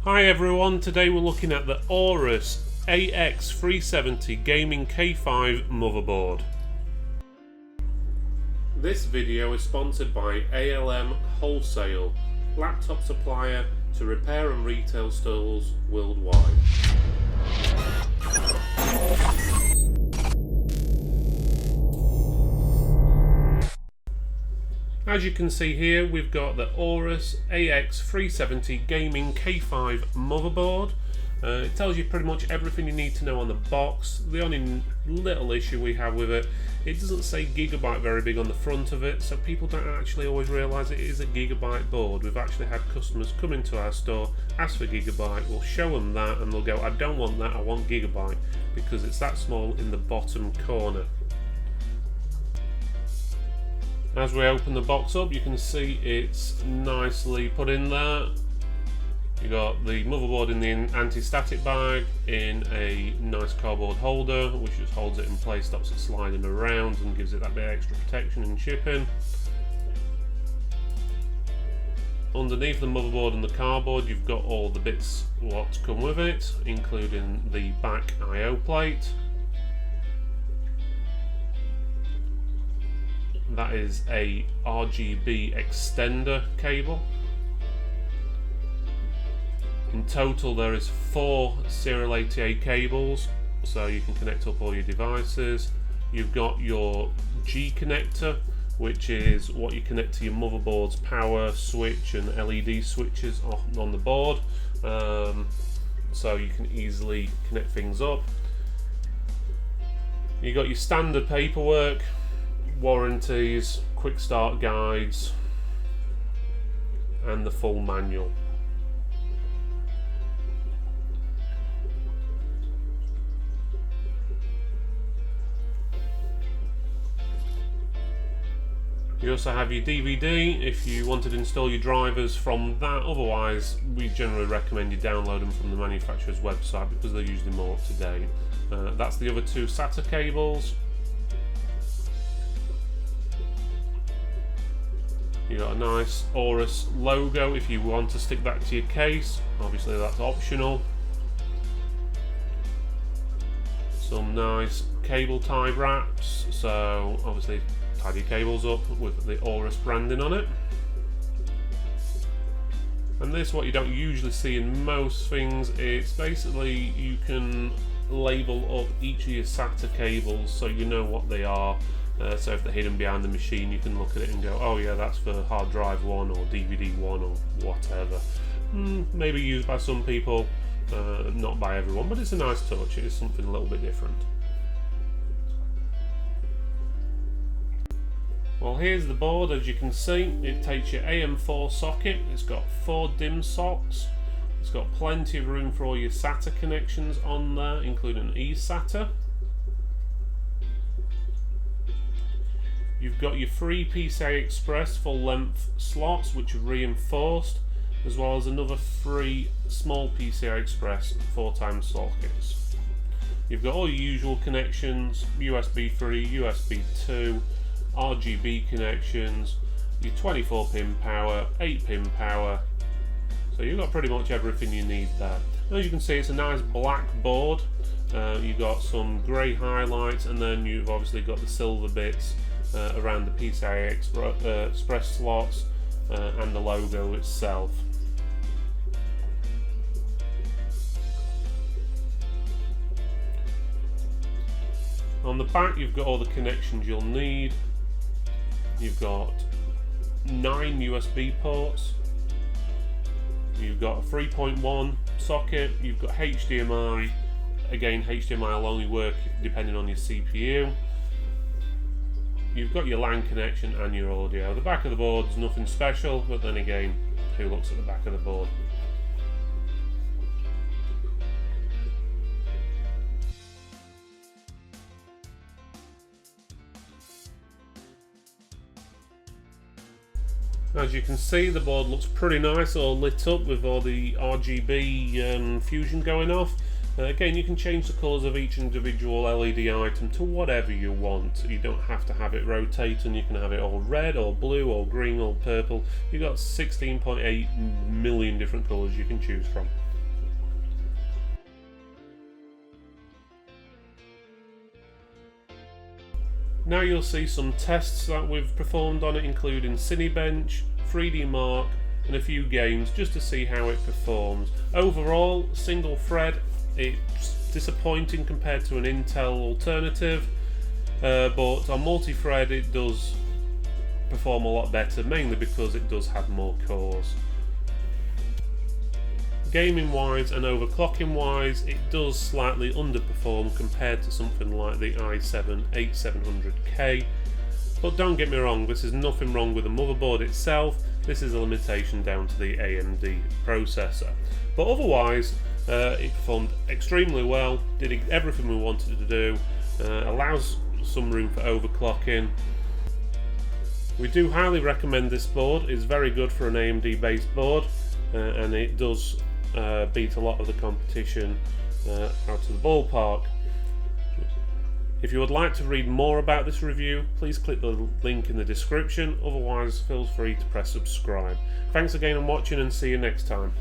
Hi everyone, today we're looking at the Aorus AX370 K5 motherboard. This video is sponsored by ALM Wholesale, laptop supplier to repair and retail stores worldwide. As you can see here, we've got the Aorus AX370 K5 motherboard. It tells you pretty much everything you need to know on the box. The only little issue we have with it, it doesn't say Gigabyte very big on the front of it, so people don't actually always realise it is a Gigabyte board. We've actually had customers come into our store, ask for Gigabyte, we'll show them that and they'll go, I don't want that, I want Gigabyte, because it's that small in the bottom corner. As we open the box up, you can see it's nicely put in there. You got the motherboard in the anti-static bag in a nice cardboard holder, which just holds it in place, stops it sliding around and gives it that bit of extra protection in shipping. Underneath the motherboard and the cardboard, you've got all the bits what come with it, including the back I/O plate. That is a RGB extender cable. In total there is 4 serial ATA cables, so you can connect up all your devices. You've got your G connector, which is what you connect to your motherboard's power switch and LED switches on the board, so you can easily connect things up. You've got your standard paperwork, warranties, quick start guides, and the full manual. You also have your DVD if you wanted to install your drivers from that. Otherwise, we generally recommend you download them from the manufacturer's website because they're usually more up to date. That's the other 2 SATA cables. You got a nice Aorus logo if you want to stick that to your case. Obviously that's optional. Some nice cable tie wraps, so obviously tie your cables up with the Aorus branding on it. And this, what you don't usually see in most things, it's basically you can label up each of your SATA cables so you know what they are. So if they're hidden behind the machine, you can look at it and go, oh yeah, that's for hard drive 1 or DVD 1 or whatever. Maybe used by some people, not by everyone, but it's a nice touch. It is something a little bit different. Well, here's the board. As you can see, it takes your AM4 socket. It's got 4 DIMM socks. It's got plenty of room for all your SATA connections on there, including eSATA. You've got your 3 PCI Express full length slots which are reinforced, as well as another 3 small PCI Express 4x sockets. You've got all your usual connections, USB 3, USB 2, RGB connections, your 24-pin power, 8-pin power, so you've got pretty much everything you need there. As you can see, it's a nice black board. You've got some grey highlights, and then you've obviously got the silver bits around the PCI Express slots and the logo itself. On the back you've got all the connections you'll need. You've got 9 USB ports. You've got a 3.1 socket. You've got HDMI. Again, HDMI will only work depending on your CPU. You've got your LAN connection and your audio. The back of the board is nothing special, but then again, who looks at the back of the board? As you can see, the board looks pretty nice, all lit up with all the RGB fusion going off. Again, you can change the colours of each individual LED item to whatever you want. You don't have to have it rotating, you can have it all red or blue or green or purple. You've got 16.8 million different colours you can choose from. Now you'll see some tests that we've performed on it, including Cinebench, 3D Mark, and a few games, just to see how it performs. Overall, single thread, it's disappointing compared to an Intel alternative, but on multi-thread it does perform a lot better, mainly because it does have more cores. Gaming wise and overclocking wise, it does slightly underperform compared to something like the i7-8700K, but don't get me wrong, this is nothing wrong with the motherboard itself. This is a limitation down to the AMD processor. But otherwise, it performed extremely well, did everything we wanted to do, allows some room for overclocking. We do highly recommend this board. It's very good for an AMD based board, and it does beat a lot of the competition out of the ballpark. If you would like to read more about this review, please click the link in the description, otherwise feel free to press subscribe. Thanks again for watching, and see you next time.